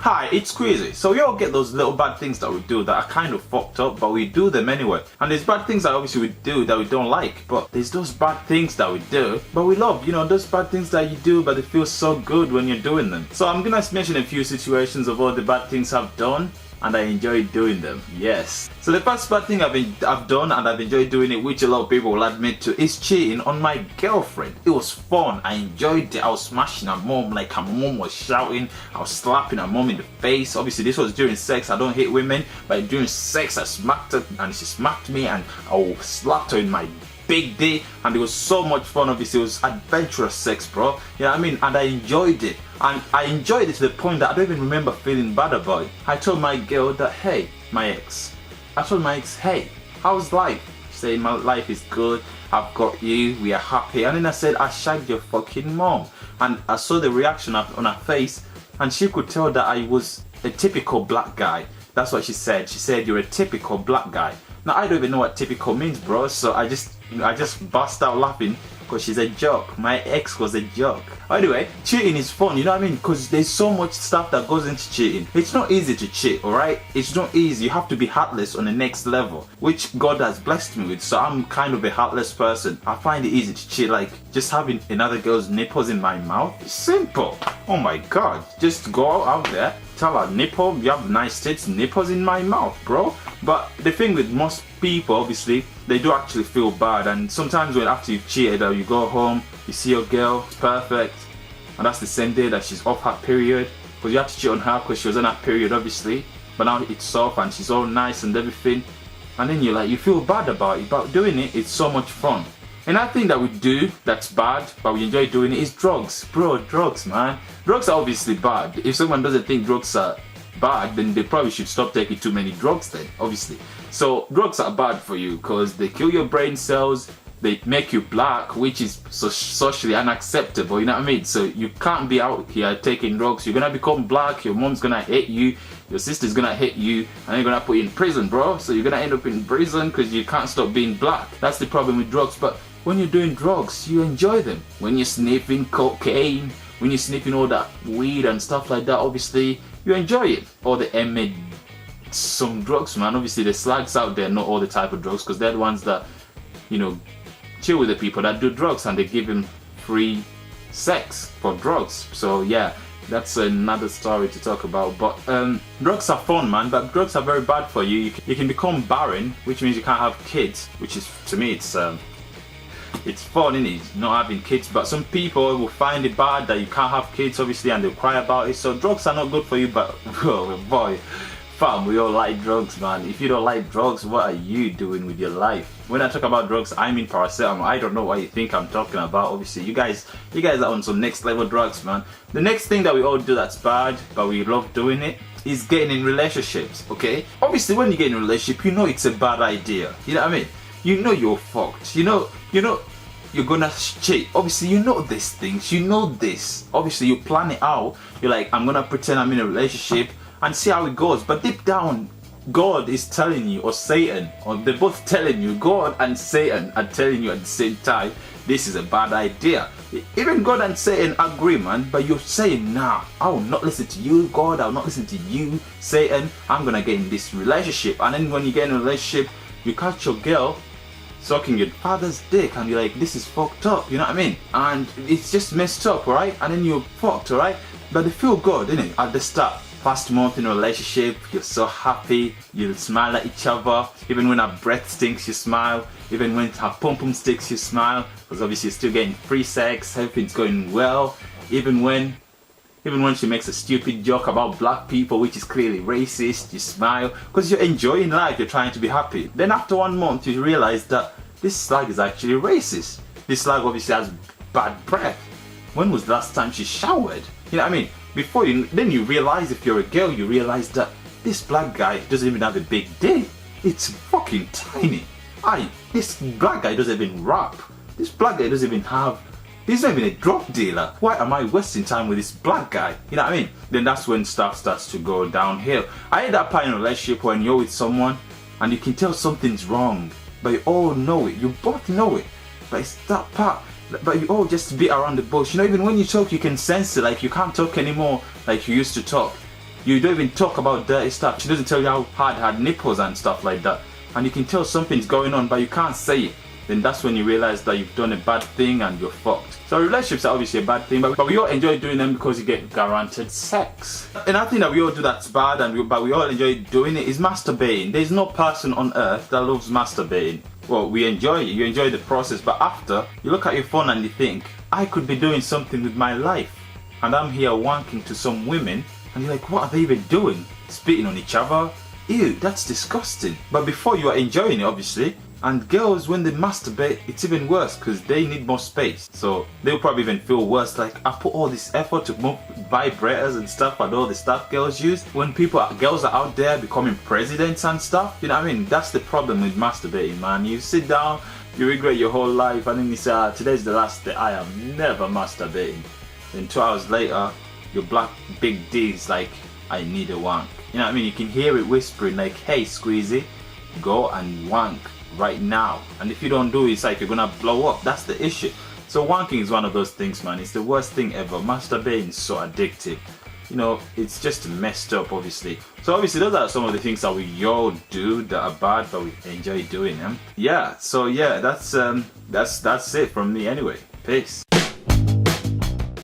Hi, it's Queasy. So we all get those little bad things that we do that are kind of fucked up, but we do them anyway. And there's bad things that obviously we do that we don't like, but there's those bad things that we do, but we love. You know, those bad things that you do, but they feel so good when you're doing them. So I'm gonna mention a few situations of all the bad things I've done, and I enjoy doing them. Yes. So the first bad thing I've done and I've enjoyed doing it, which a lot of people will admit to, is cheating on my girlfriend. It was fun. I enjoyed it. I was smashing her mom like her mom was shouting. I was slapping her mom in the face. Obviously this was during sex. I don't hate women, but during sex I smacked her and she smacked me and I slapped her in my big day, and it was so much fun. Obviously it was adventurous sex, bro. You know what I mean? And I enjoyed it. And I enjoyed it to the point that I don't even remember feeling bad about it. I told my girl that, hey, I told my ex, hey, how's life? She said, my life is good, I've got you, we are happy. And then I said, I shagged your fucking mom. And I saw the reaction on her face, and she could tell that I was a typical black guy. That's what she said. She said, you're a typical black guy. Now I don't even know what typical means, bro, so I just burst out laughing because she's a joke. My ex was a joke. Anyway, cheating is fun, you know what I mean? Because there's so much stuff that goes into cheating. It's not easy to cheat, alright? It's not easy. You have to be heartless on the next level, which God has blessed me with. So I'm kind of a heartless person. I find it easy to cheat, like just having another girl's nipples in my mouth. It's simple. Oh my God. Just go out there, tell her, nipple, you have nice tits, nipples in my mouth, bro. But the thing with most people, obviously, they do actually feel bad, and sometimes when after you've cheated or you go home, you see your girl, it's perfect, and that's the same day that she's off her period, because you have to cheat on her because she was on her period, obviously, but now it's off and she's all nice and everything, and then you feel bad about it, but doing it, it's so much fun. Another thing that we do that's bad, but we enjoy doing it, is drugs. Bro, drugs, man. Drugs are obviously bad. If someone doesn't think drugs are bad, then they probably should stop taking too many drugs then, obviously. So drugs are bad for you because they kill your brain cells, they make you black, which is socially unacceptable, you know what I mean? So you can't be out here taking drugs. You're gonna become black, your mom's gonna hate you, your sister's gonna hate you, and they're gonna put you in prison, bro. So you're gonna end up in prison because you can't stop being black. That's the problem with drugs. But when you're doing drugs, you enjoy them. When you're sniffing cocaine, when you're sniffing all that weed and stuff like that, obviously you enjoy it. Or the some drugs, man. Obviously the slags out there, not all the type of drugs, because they're the ones that, you know, chill with the people that do drugs and they give them free sex for drugs. So yeah, that's another story to talk about. But drugs are fun, man, but drugs are very bad for you. You can become barren, which means you can't have kids, which is, to me, it's fun, innit, not having kids. But some people will find it bad that you can't have kids, obviously, and they'll cry about it. So drugs are not good for you. But oh boy, fam, we all like drugs, man. If you don't like drugs, what are you doing with your life? When I talk about drugs, I mean paracetamol. I don't know what you think I'm talking about. Obviously, you guys are on some next level drugs, man. The next thing that we all do that's bad, but we love doing it, is getting in relationships, okay? Obviously, when you get in a relationship, you know it's a bad idea. You know what I mean? You know you're fucked. You know you're gonna cheat. Obviously, you know these things. You know this. Obviously, you plan it out. You're like, I'm gonna pretend I'm in a relationship and see how it goes. But deep down, God is telling you, or Satan, or they're both telling you, God and Satan are telling you at the same time, this is a bad idea. Even God and Satan agree, man, but you're saying, nah, I will not listen to you, God, I will not listen to you, Satan, I'm gonna get in this relationship. And then when you get in a relationship, you catch your girl sucking your father's dick and you're like, this is fucked up, you know what I mean? And it's just messed up, alright? And then you're fucked, alright? But they feel good, innit? At the start. First month in a relationship, you're so happy, you smile at each other. Even when her breath stinks, you smile. Even when her pum-pum sticks, you smile. Because obviously you're still getting free sex, everything's going well. Even when she makes a stupid joke about black people, which is clearly racist, you smile. Because you're enjoying life, you're trying to be happy. Then after 1 month, you realize that this slag is actually racist. This slag obviously has bad breath. When was the last time she showered? You know what I mean? Then you realize, if you're a girl, you realize that this black guy doesn't even have a big dick. It's fucking tiny. This black guy doesn't even rap. This black guy doesn't even have, he's not even a drug dealer. Why am I wasting time with this black guy? You know what I mean? Then that's when stuff starts to go downhill. I had that part in a relationship when you're with someone and you can tell something's wrong, but you all know it. You both know it. But it's that part. But you all just beat around the bush. You know, even when you talk, you can sense it. Like, you can't talk anymore like you used to talk. You don't even talk about dirty stuff. She doesn't tell you how hard her nipples and stuff like that. And you can tell something's going on, but you can't say it. Then that's when you realize that you've done a bad thing and you're fucked. So relationships are obviously a bad thing, but we all enjoy doing them because you get guaranteed sex. Another thing that we all do that's bad, but we all enjoy doing it, is masturbating. There's no person on earth that loves masturbating. Well, we enjoy it, you enjoy the process, but after, you look at your phone and you think, I could be doing something with my life. And I'm here wanking to some women, and you're like, what are they even doing? Spitting on each other? Ew, that's disgusting. But before, you are enjoying it, obviously. And girls, when they masturbate, it's even worse because they need more space. So they'll probably even feel worse, like, I put all this effort to move vibrators and stuff and all the stuff girls use. When girls are out there becoming presidents and stuff, you know what I mean? That's the problem with masturbating, man. You sit down, you regret your whole life, and then you say, today's the last day, I am never masturbating. Then 2 hours later, your black big D's like, I need a wank. You know what I mean? You can hear it whispering like, hey Squeezy, go and wank right now. And if you don't do it, it's like you're gonna blow up. That's the issue. So wanking is one of those things, man. It's the worst thing ever. Masturbating is so addictive. You know, it's just messed up, obviously. So obviously those are some of the things that we all do that are bad, but we enjoy doing them. Yeah, so yeah, that's it from me anyway. Peace.